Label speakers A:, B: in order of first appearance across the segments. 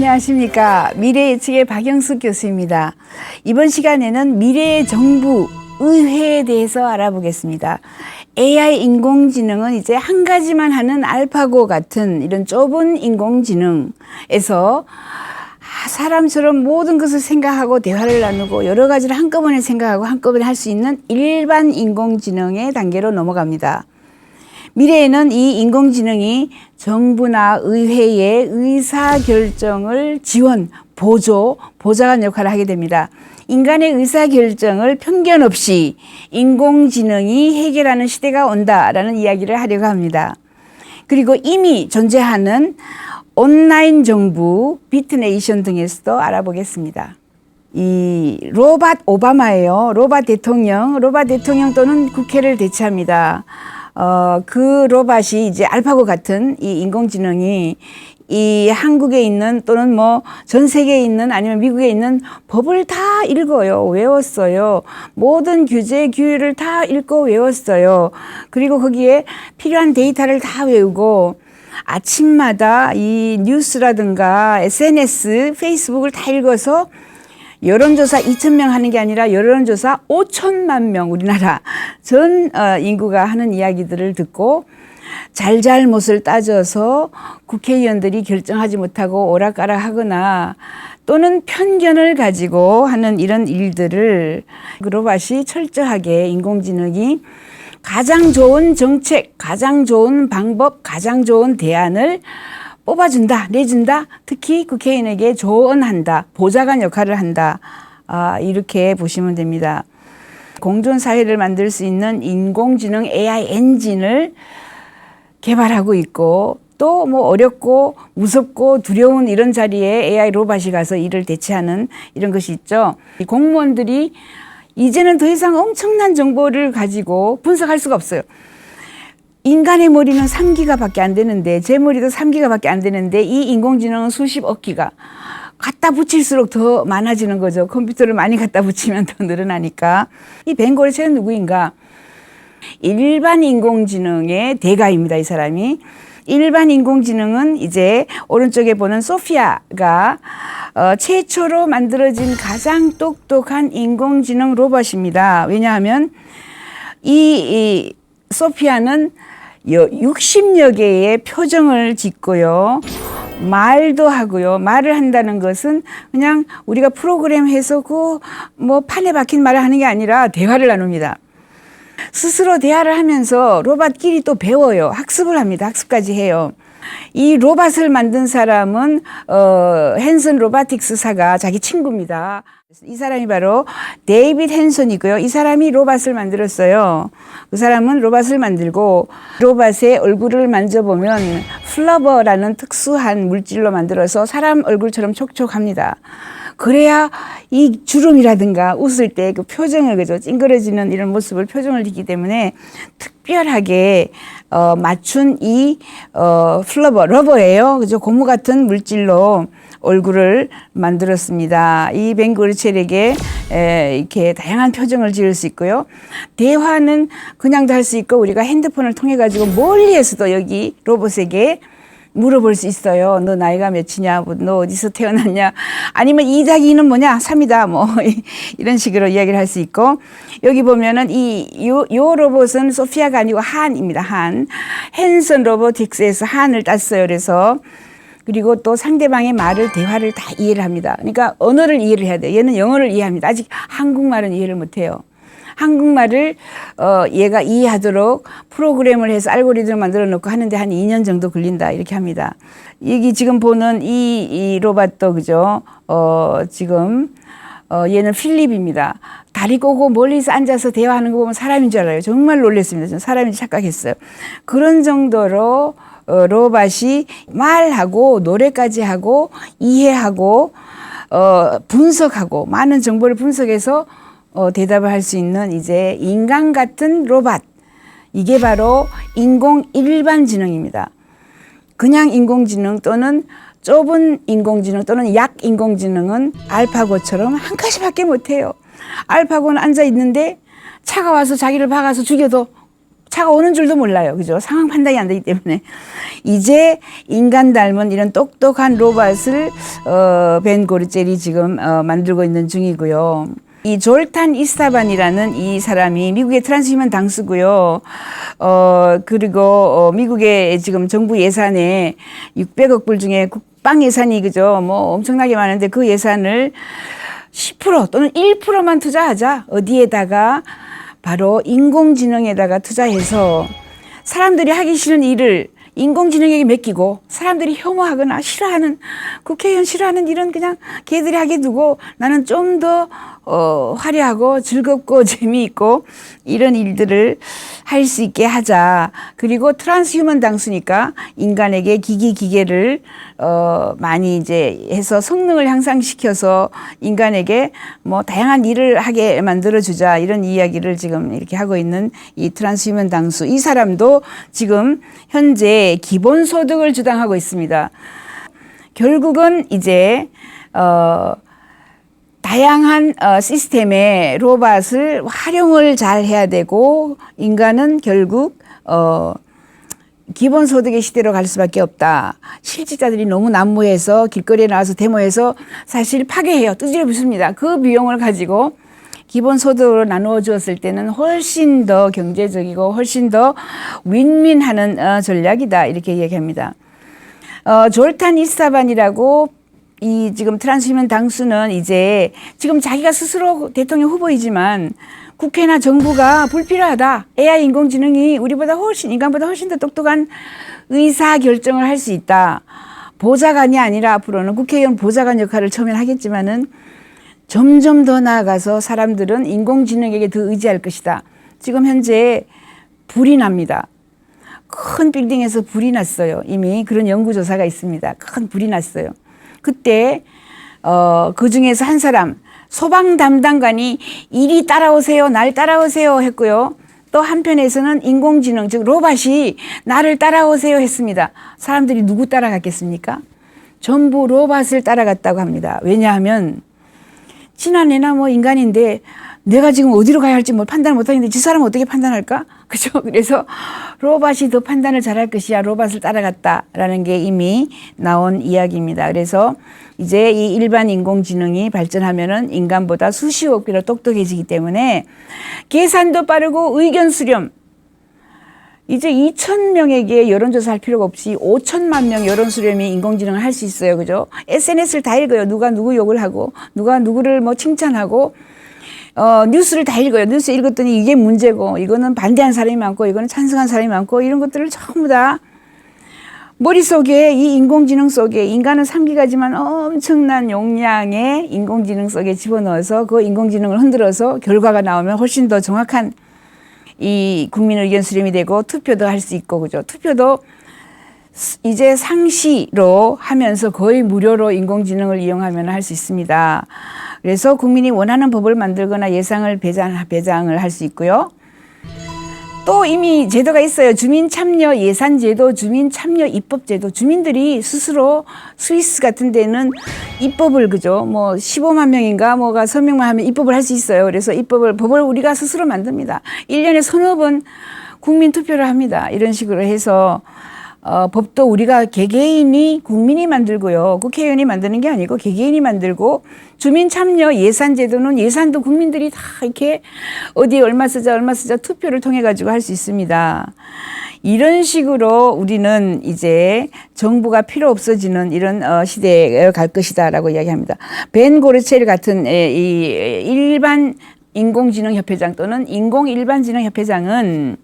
A: 안녕하십니까. 미래예측의 박영숙 교수입니다. 이번 시간에는 미래의 정부, 의회에 대해서 알아보겠습니다. AI 인공지능은 이제 한 가지만 하는 알파고 같은 이런 좁은 인공지능에서 사람처럼 모든 것을 생각하고 대화를 나누고 여러 가지를 한꺼번에 생각하고 한꺼번에 할 수 있는 일반 인공지능의 단계로 넘어갑니다. 미래에는 이 인공지능이 정부나 의회의 의사결정을 지원, 보좌관 역할을 하게 됩니다. 인간의 의사결정을 편견 없이 인공지능이 해결하는 시대가 온다라는 이야기를 하려고 합니다. 그리고 이미 존재하는 온라인 정부, 비트네이션 등에서도 알아보겠습니다. 이 로봇 오바마예요. 로봇 대통령 또는 국회를 대체합니다. 그 로봇이 이제 알파고 같은 이 인공지능이 이 한국에 있는 또는 뭐 전 세계에 있는 아니면 미국에 있는 법을 다 읽어요. 외웠어요. 모든 규제, 규율을 다 읽고 외웠어요. 그리고 거기에 필요한 데이터를 다 외우고 아침마다 이 뉴스라든가 SNS, 페이스북을 다 읽어서 여론조사 2,000명 하는 게 아니라 여론조사 5천만 명 우리나라 전 인구가 하는 이야기들을 듣고 잘잘못을 따져서 국회의원들이 결정하지 못하고 오락가락하거나 또는 편견을 가지고 하는 이런 일들을 로봇이 철저하게 인공지능이 가장 좋은 정책, 가장 좋은 방법, 가장 좋은 대안을 뽑아준다, 내준다, 특히 국회의원에게 조언한다, 보좌관 역할을 한다. 이렇게 보시면 됩니다. 공존사회를 만들 수 있는 인공지능 AI 엔진을 개발하고 있고 또 뭐 어렵고 무섭고 두려운 이런 자리에 AI 로봇이 가서 일을 대체하는 이런 것이 있죠. 이 공무원들이 이제는 더 이상 엄청난 정보를 가지고 분석할 수가 없어요. 인간의 머리는 3기가밖에 안 되는데 제 머리도 3기가밖에 안 되는데 이 인공지능은 수십억 기가. 갖다 붙일수록 더 많아지는 거죠. 컴퓨터를 많이 갖다 붙이면 더 늘어나니까. 이 벵고르체는 누구인가? 일반 인공지능의 대가입니다. 이 사람이. 일반 인공지능은 이제 오른쪽에 보는 소피아가 최초로 만들어진 가장 똑똑한 인공지능 로봇입니다. 왜냐하면 이 소피아는 60여 개의 표정을 짓고요. 말도 하고요. 말을 한다는 것은 그냥 우리가 프로그램해서 그 뭐 판에 박힌 말을 하는 게 아니라 대화를 나눕니다. 스스로 대화를 하면서 로봇끼리 또 배워요. 학습을 합니다. 학습까지 해요. 이 로봇을 만든 사람은 헨슨 로보틱스사가 자기 친구입니다. 이 사람이 바로 데이빗 헨슨이고요. 이 사람이 로봇을 만들었어요. 그 사람은 로봇을 만들고 로봇의 얼굴을 만져보면 플러버라는 특수한 물질로 만들어서 사람 얼굴처럼 촉촉합니다. 그래야 이 주름이라든가 웃을 때 그 표정을 그죠 찡그러지는 이런 모습을 표정을 띠기 때문에 특별하게 맞춘 이 플러버 러버예요. 그죠 고무 같은 물질로 얼굴을 만들었습니다. 이 벵고르체에게 이렇게 다양한 표정을 지을 수 있고요. 대화는 그냥도 할 수 있고 우리가 핸드폰을 통해 가지고 멀리에서도 여기 로봇에게 물어볼 수 있어요. 너 나이가 몇이냐? 너 어디서 태어났냐? 아니면 2+2는 뭐냐? 3이다. 뭐 이런 식으로 이야기를 할 수 있고 여기 보면은 요 로봇은 소피아가 아니고 한입니다. 한. 헨슨 로보틱스에서 한을 땄어요. 그래서 그리고 또 상대방의 말을 대화를 다 이해를 합니다. 그러니까 언어를 이해를 해야 돼요. 얘는 영어를 이해합니다. 아직 한국말은 이해를 못 해요. 한국말을 얘가 이해하도록 프로그램을 해서 알고리즘을 만들어 놓고 하는데 한 2년 정도 걸린다 이렇게 합니다. 여기 지금 보는 이 로봇도 그죠? 지금 얘는 필립입니다. 다리 꼬고 멀리서 앉아서 대화하는 거 보면 사람인 줄 알아요. 정말 놀랐습니다. 저는 사람인지 착각했어요. 그런 정도로 로봇이 말하고 노래까지 하고 이해하고 분석하고 많은 정보를 분석해서 대답을 할 수 있는 이제 인간 같은 로봇. 이게 바로 일반지능입니다. 그냥 인공지능 또는 좁은 인공지능 또는 약 인공지능은 알파고처럼 한 가지밖에 못해요. 알파고는 앉아 있는데 차가 와서 자기를 박아서 죽여도 차가 오는 줄도 몰라요. 그죠? 상황 판단이 안 되기 때문에. 이제 인간 닮은 이런 똑똑한 로봇을 벤 고르첼이 지금 만들고 있는 중이고요. 이 졸탄 이스타반이라는 이 사람이 미국의 트랜스휴먼 당수고요. 그리고 미국의 지금 정부 예산에 600억 불 중에 국방 예산이 그죠? 뭐 엄청나게 많은데 그 예산을 10% 또는 1%만 투자하자. 어디에다가 바로 인공지능에다가 투자해서 사람들이 하기 싫은 일을 인공지능에게 맡기고 사람들이 혐오하거나 싫어하는 국회의원 싫어하는 일은 그냥 걔들이 하게 두고 나는 좀 더 화려하고 즐겁고 재미있고 이런 일들을 할 수 있게 하자. 그리고 트랜스휴먼 당수니까 인간에게 기계를 많이 이제 해서 성능을 향상시켜서 인간에게 뭐 다양한 일을 하게 만들어 주자. 이런 이야기를 지금 이렇게 하고 있는 이 트랜스휴먼 당수. 이 사람도 지금 현재 기본소득을 주장하고 있습니다. 결국은 이제 다양한 시스템의 로봇을 활용을 잘 해야 되고 인간은 결국 기본소득의 시대로 갈 수밖에 없다. 실직자들이 너무 난무해서 길거리에 나와서 데모해서 사실 파괴해요. 두드려 부숩니다. 그 비용을 가지고 기본소득으로 나누어 주었을 때는 훨씬 더 경제적이고 훨씬 더 윈윈하는 전략이다. 이렇게 얘기합니다. 졸탄 이스타반이라고 이 지금 트랜스휴먼 당수는 이제 지금 자기가 스스로 대통령 후보이지만 국회나 정부가 불필요하다. AI 인공지능이 우리보다 인간보다 훨씬 더 똑똑한 의사 결정을 할 수 있다. 보좌관이 아니라 앞으로는 국회의원 보좌관 역할을 처음엔 하겠지만은 점점 더 나아가서 사람들은 인공지능에게 더 의지할 것이다. 지금 현재 불이 납니다. 큰 빌딩에서 불이 났어요. 이미 그런 연구조사가 있습니다. 큰 불이 났어요. 그때 그 중에서 한 사람 소방 담당관이 이리 따라오세요, 날 따라오세요 했고요. 또 한편에서는 인공지능 즉 로봇이 나를 따라오세요 했습니다. 사람들이 누구 따라갔겠습니까? 전부 로봇을 따라갔다고 합니다. 왜냐하면 지난해나 뭐 인간인데 내가 지금 어디로 가야 할지 뭐 판단을 못하겠는데 저 사람은 어떻게 판단할까? 그죠? 그래서 로봇이 더 판단을 잘할 것이야 로봇을 따라갔다라는 게 이미 나온 이야기입니다. 그래서 이제 이 일반 인공지능이 발전하면은 인간보다 수십억 배로 똑똑해지기 때문에 계산도 빠르고 의견 수렴 이제 2,000명에게 여론조사할 필요가 없이 5천만 명 여론 수렴이 인공지능을 할 수 있어요. 그죠? SNS를 다 읽어요. 누가 누구 욕을 하고 누가 누구를 뭐 칭찬하고 뉴스를 다 읽어요. 뉴스 읽었더니 이게 문제고 이거는 반대한 사람이 많고 이거는 찬성한 사람이 많고 이런 것들을 전부 다 머릿속에 이 인공지능 속에 인간은 3기가지만 엄청난 용량의 인공지능 속에 집어넣어서 그 인공지능을 흔들어서 결과가 나오면 훨씬 더 정확한 이 국민 의견 수렴이 되고 투표도 할 수 있고 그죠. 투표도 이제 상시로 하면서 거의 무료로 인공지능을 이용하면 할 수 있습니다. 그래서 국민이 원하는 법을 만들거나 예산을 배장을 할 수 있고요. 또 이미 제도가 있어요. 주민참여 예산제도, 주민참여 입법제도. 주민들이 스스로 스위스 같은 데는 입법을 그죠. 뭐 15만 명인가 뭐가 서명만 하면 입법을 할 수 있어요. 그래서 법을 우리가 스스로 만듭니다. 1년에 서너 번 국민 투표를 합니다. 이런 식으로 해서 법도 우리가 개개인이 국민이 만들고요. 국회의원이 만드는 게 아니고 개개인이 만들고 주민참여 예산제도는 예산도 국민들이 다 이렇게 어디에 얼마 쓰자 투표를 통해 가지고 할 수 있습니다. 이런 식으로 우리는 이제 정부가 필요 없어지는 이런 시대에 갈 것이다라고 이야기합니다. 벤 고르첼 같은 이 일반 인공지능협회장 또는 인공일반지능협회장은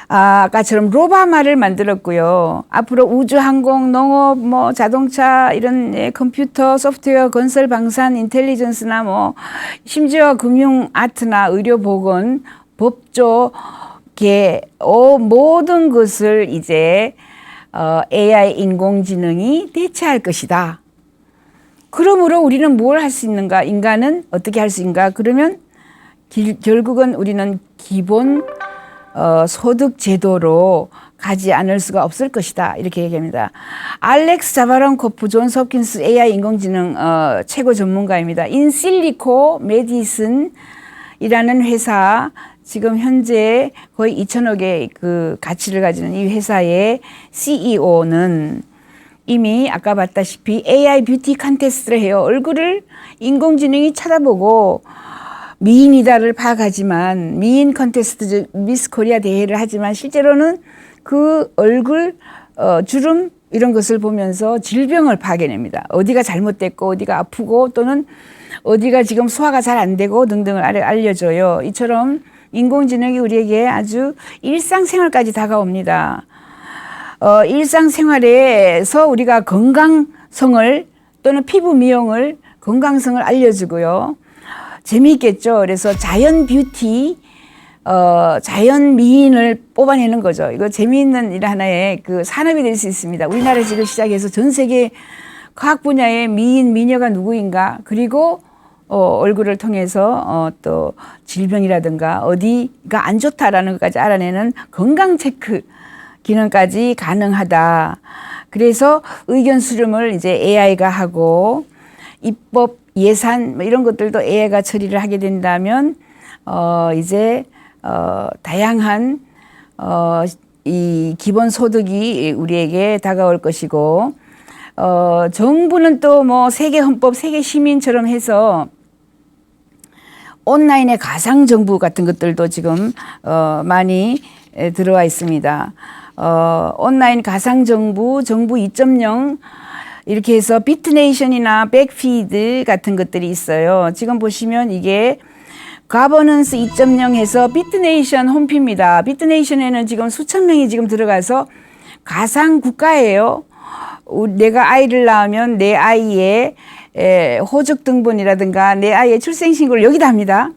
A: 아까처럼 로바마를 만들었고요. 앞으로 우주, 항공, 농업, 뭐 자동차 이런 컴퓨터, 소프트웨어, 건설, 방산, 인텔리전스나 뭐 심지어 금융, 아트나 의료, 보건, 법조, 모든 것을 이제 AI 인공지능이 대체할 것이다. 그러므로 우리는 뭘 할 수 있는가? 인간은 어떻게 할 수 있는가? 그러면 결국은 우리는 기본 소득 제도로 가지 않을 수가 없을 것이다. 이렇게 얘기합니다. 알렉스 자바론코프 존스 홉킨스 AI 인공지능 최고 전문가입니다. 인실리코 메디슨이라는 회사 지금 현재 거의 2천억의 그 가치를 가지는 이 회사의 CEO는 이미 아까 봤다시피 AI 뷰티 컨테스트를 해요. 얼굴을 인공지능이 쳐다보고 미인이다를 파악하지만 미인 컨테스트 미스 코리아 대회를 하지만 실제로는 그 얼굴 주름 이런 것을 보면서 질병을 파악해냅니다. 어디가 잘못됐고 어디가 아프고 또는 어디가 지금 소화가 잘 안 되고 등등을 알려줘요. 이처럼 인공지능이 우리에게 아주 일상생활까지 다가옵니다. 일상생활에서 우리가 건강성을 또는 피부 미용을 건강성을 알려주고요. 재미있겠죠. 그래서 자연 뷰티, 자연 미인을 뽑아내는 거죠. 이거 재미있는 일 하나의 그 산업이 될 수 있습니다. 우리나라 지금 시작해서 전 세계 과학 분야의 미인, 미녀가 누구인가, 그리고 얼굴을 통해서 또 질병이라든가 어디가 안 좋다라는 것까지 알아내는 건강 체크 기능까지 가능하다. 그래서 의견 수렴을 이제 AI가 하고 입법, 예산 뭐 이런 것들도 AI가 처리를 하게 된다면 이제 다양한 이 기본 소득이 우리에게 다가올 것이고 정부는 또 뭐 세계 헌법, 세계 시민처럼 해서 온라인의 가상 정부 같은 것들도 지금 많이 들어와 있습니다. 온라인 가상 정부, 정부 2.0 이렇게 해서 비트네이션이나 백피드 같은 것들이 있어요. 지금 보시면 이게 가버넌스 2.0에서 비트네이션 홈피입니다. 비트네이션에는 지금 수천 명이 지금 들어가서 가상 국가예요. 내가 아이를 낳으면 내 아이의 호적 등본이라든가 내 아이의 출생신고를 여기다 합니다.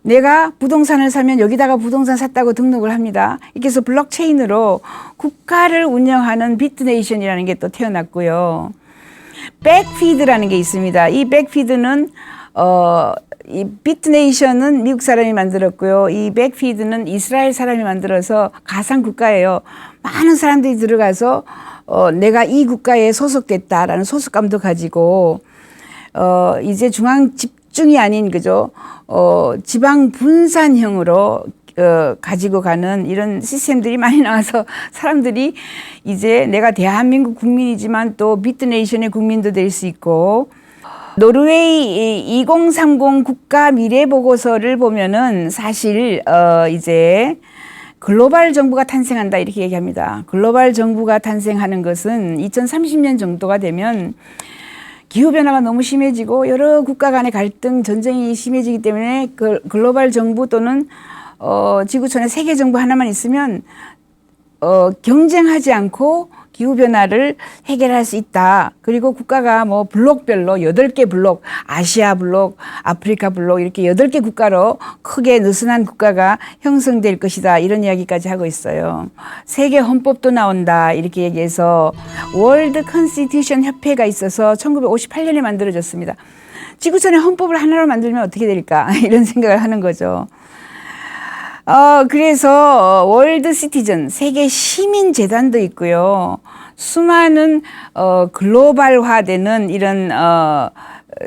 A: 내가 부동산을 사면 여기다가 부동산 샀다고 등록을 합니다. 이렇게 해서 블록체인으로 국가를 운영하는 비트네이션이라는 게 또 태어났고요. 백피드라는 게 있습니다. 이 백피드는 이 비트네이션은 미국 사람이 만들었고요. 이 백피드는 이스라엘 사람이 만들어서 가상 국가예요. 많은 사람들이 들어가서 내가 이 국가에 소속됐다라는 소속감도 가지고 이제 중앙 집중이 아닌 그죠 지방 분산형으로 가지고 가는 이런 시스템들이 많이 나와서 사람들이 이제 내가 대한민국 국민이지만 또 비트네이션의 국민도 될 수 있고 노르웨이 2030 국가 미래 보고서를 보면은 사실 이제 글로벌 정부가 탄생한다 이렇게 얘기합니다. 글로벌 정부가 탄생하는 것은 2030년 정도가 되면 기후변화가 너무 심해지고 여러 국가 간의 갈등, 전쟁이 심해지기 때문에 글로벌 정부 또는 지구촌에 세계 정부 하나만 있으면 경쟁하지 않고 기후변화를 해결할 수 있다. 그리고 국가가 뭐 블록별로 8개 블록, 아시아 블록, 아프리카 블록 이렇게 8개 국가로 크게 느슨한 국가가 형성될 것이다. 이런 이야기까지 하고 있어요. 세계 헌법도 나온다. 이렇게 얘기해서 월드 컨스티튜션 협회가 있어서 1958년에 만들어졌습니다. 지구촌에 헌법을 하나로 만들면 어떻게 될까? 이런 생각을 하는 거죠. 그래서 월드 시티즌 세계 시민 재단도 있고요. 수많은 글로벌화되는 이런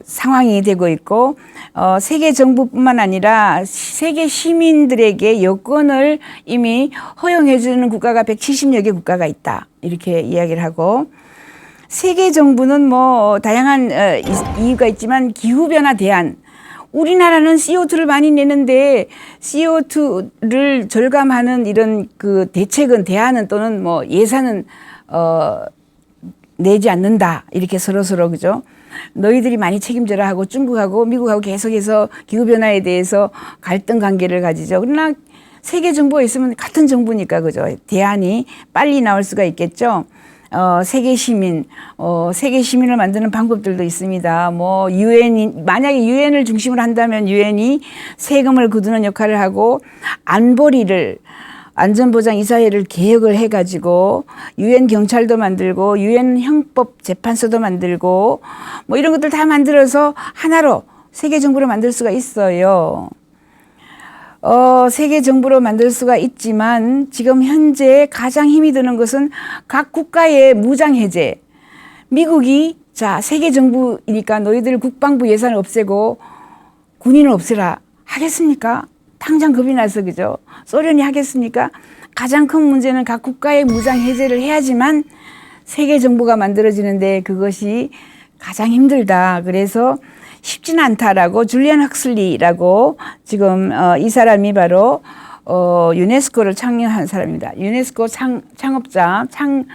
A: 상황이 되고 있고 세계 정부뿐만 아니라 세계 시민들에게 여권을 이미 허용해 주는 국가가 170여 개 국가가 있다. 이렇게 이야기를 하고 세계 정부는 뭐 다양한 이유가 있지만 기후변화 대안 우리나라는 CO2를 많이 내는데 CO2를 절감하는 이런 그 대안은 또는 뭐 예산은 내지 않는다. 이렇게 서로 그죠? 너희들이 많이 책임져라 하고 중국하고 미국하고 계속해서 기후변화에 대해서 갈등 관계를 가지죠. 그러나 세계 정부가 있으면 같은 정부니까 그죠? 대안이 빨리 나올 수가 있겠죠. 세계 시민을 만드는 방법들도 있습니다. 뭐, 만약에 유엔을 중심으로 한다면 유엔이 세금을 거두는 역할을 하고, 안전보장 이사회를 개혁을 해가지고, 유엔 경찰도 만들고, 유엔 형법 재판소도 만들고, 뭐 이런 것들 다 만들어서 하나로 세계 정부를 만들 수가 있어요. 세계 정부로 만들 수가 있지만 지금 현재 가장 힘이 드는 것은 각 국가의 무장 해제. 미국이 자 세계 정부이니까 너희들 국방부 예산을 없애고 군인을 없애라 하겠습니까? 당장 겁이 나서 그죠? 소련이 하겠습니까? 가장 큰 문제는 각 국가의 무장 해제를 해야지만 세계 정부가 만들어지는데 그것이 가장 힘들다. 그래서 쉽지는 않다라고 줄리안 헉슬리라고 지금 이 사람이 바로 유네스코를 창립한 사람입니다. 유네스코 창업자,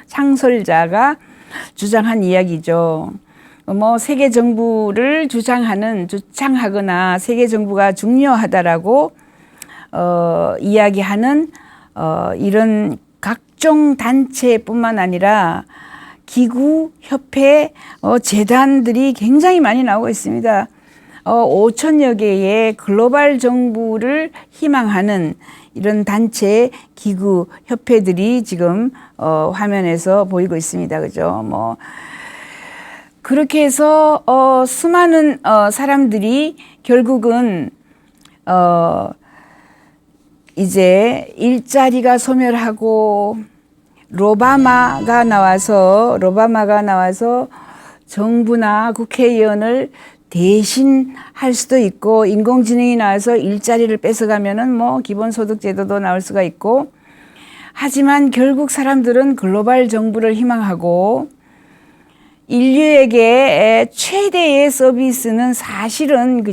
A: 창설자가 주장한 이야기죠. 뭐 세계 정부를 주창하거나 세계 정부가 중요하다라고 이야기하는 이런 각종 단체뿐만 아니라 기구, 협회, 재단들이 굉장히 많이 나오고 있습니다. 5천여 개의 글로벌 정부를 희망하는 이런 단체, 기구, 협회들이 지금 화면에서 보이고 있습니다. 그죠? 뭐 그렇게 해서 수많은 사람들이 결국은 이제 일자리가 소멸하고 로바마가 나와서 정부나 국회의원을 대신할 수도 있고 인공지능이 나와서 일자리를 뺏어가면은 뭐 기본소득제도도 나올 수가 있고 하지만 결국 사람들은 글로벌 정부를 희망하고 인류에게 최대의 서비스는 사실은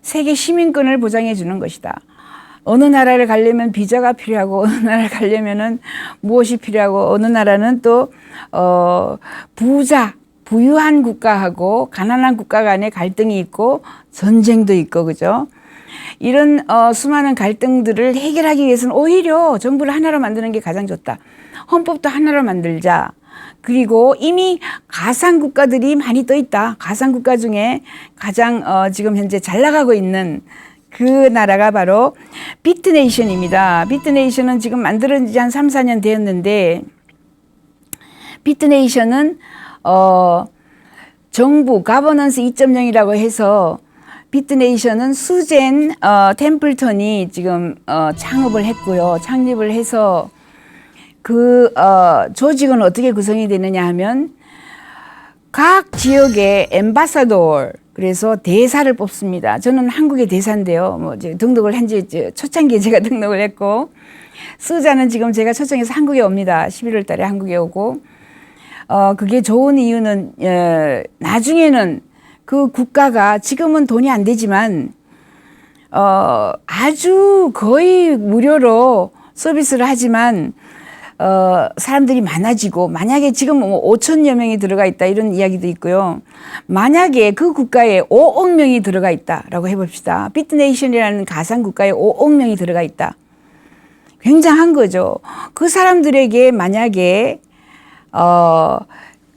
A: 세계 시민권을 보장해 주는 것이다. 어느 나라를 가려면 비자가 필요하고 어느 나라를 가려면은 무엇이 필요하고 어느 나라는 또 부유한 국가하고 가난한 국가 간에 갈등이 있고 전쟁도 있고 그죠? 이런 수많은 갈등들을 해결하기 위해서는 오히려 정부를 하나로 만드는 게 가장 좋다. 헌법도 하나로 만들자. 그리고 이미 가상 국가들이 많이 떠 있다. 가상 국가 중에 가장 지금 현재 잘 나가고 있는 그 나라가 바로 비트네이션입니다. 비트네이션은 지금 만들어진 지 한 3, 4년 되었는데 비트네이션은 정부 가버넌스 2.0이라고 해서 비트네이션은 수젠 템플턴이 지금 창립을 해서 그 조직은 어떻게 구성이 되느냐 하면 각 지역의 엠바사더 그래서 대사를 뽑습니다. 저는 한국의 대사인데요. 뭐 등록을 한지 초창기에 제가 등록을 했고 수자는 지금 제가 초청해서 한국에 옵니다. 11월 달에 한국에 오고 그게 좋은 이유는 나중에는 그 국가가 지금은 돈이 안 되지만 아주 거의 무료로 서비스를 하지만 사람들이 많아지고 만약에 지금 5천여 명이 들어가 있다 이런 이야기도 있고요. 만약에 그 국가에 5억 명이 들어가 있다라고 해봅시다. 비트네이션이라는 가상 국가에 5억 명이 들어가 있다. 굉장한 거죠. 그 사람들에게 만약에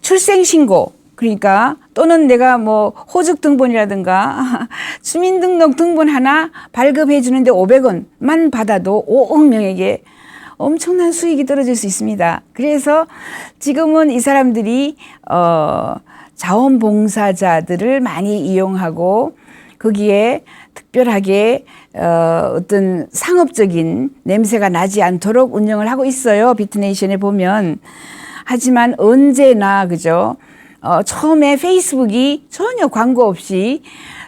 A: 출생신고 그러니까 또는 내가 뭐 호적 등본이라든가 주민등록 등본 하나 발급해 주는데 500원만 받아도 5억 명에게 엄청난 수익이 떨어질 수 있습니다. 그래서 지금은 이 사람들이 자원봉사자들을 많이 이용하고 거기에 특별하게 어떤 상업적인 냄새가 나지 않도록 운영을 하고 있어요. 비트네이션에 보면. 하지만 언제나 그죠? 처음에 페이스북이 전혀 광고 없이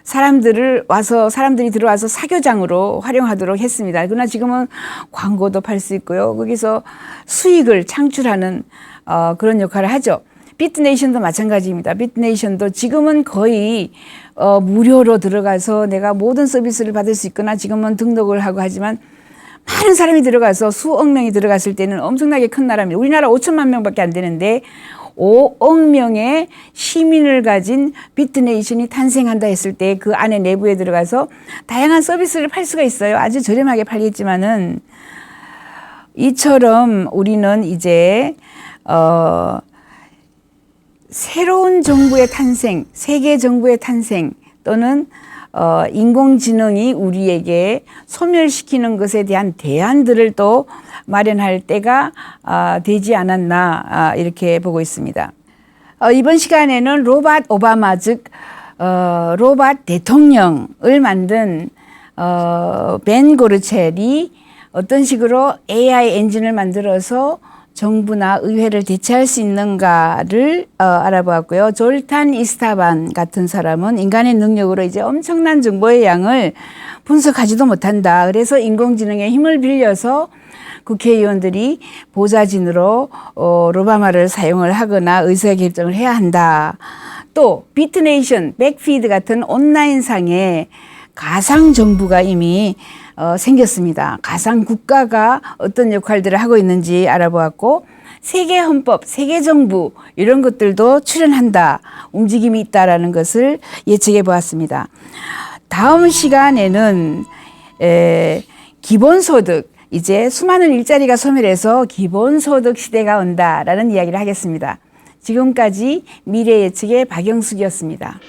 A: 사람들이 들어와서 사교장으로 활용하도록 했습니다. 그러나 지금은 광고도 팔 수 있고요. 거기서 수익을 창출하는 그런 역할을 하죠. 비트네이션도 마찬가지입니다. 비트네이션도 지금은 거의 무료로 들어가서 내가 모든 서비스를 받을 수 있거나 지금은 등록을 하고 하지만 많은 사람이 들어가서 수억 명이 들어갔을 때는 엄청나게 큰 나라입니다. 우리나라 5천만 명밖에 안 되는데 5억 명의 시민을 가진 비트네이션이 탄생한다 했을 때 그 안에 내부에 들어가서 다양한 서비스를 팔 수가 있어요. 아주 저렴하게 팔겠지만은 이처럼 우리는 이제 새로운 정부의 탄생, 세계 정부의 탄생 또는 인공지능이 우리에게 소멸시키는 것에 대한 대안들을 또 마련할 때가 되지 않았나 이렇게 보고 있습니다. 이번 시간에는 로봇 오바마 즉 로봇 대통령을 만든 벤 고르첼이 어떤 식으로 AI 엔진을 만들어서 정부나 의회를 대체할 수 있는가를 알아보았고요. 졸탄 이스타반 같은 사람은 인간의 능력으로 이제 엄청난 정보의 양을 분석하지도 못한다. 그래서 인공지능의 힘을 빌려서 국회의원들이 보좌진으로 로바마를 사용을 하거나 의사결정을 해야 한다. 또 비트네이션, 백피드 같은 온라인상에 가상 정부가 이미 생겼습니다. 가상 국가가 어떤 역할들을 하고 있는지 알아보았고 세계 헌법, 세계 정부 이런 것들도 출현한다. 움직임이 있다라는 것을 예측해 보았습니다. 다음 시간에는 기본소득, 이제 수많은 일자리가 소멸해서 기본소득 시대가 온다라는 이야기를 하겠습니다. 지금까지 미래 예측의 박영숙이었습니다.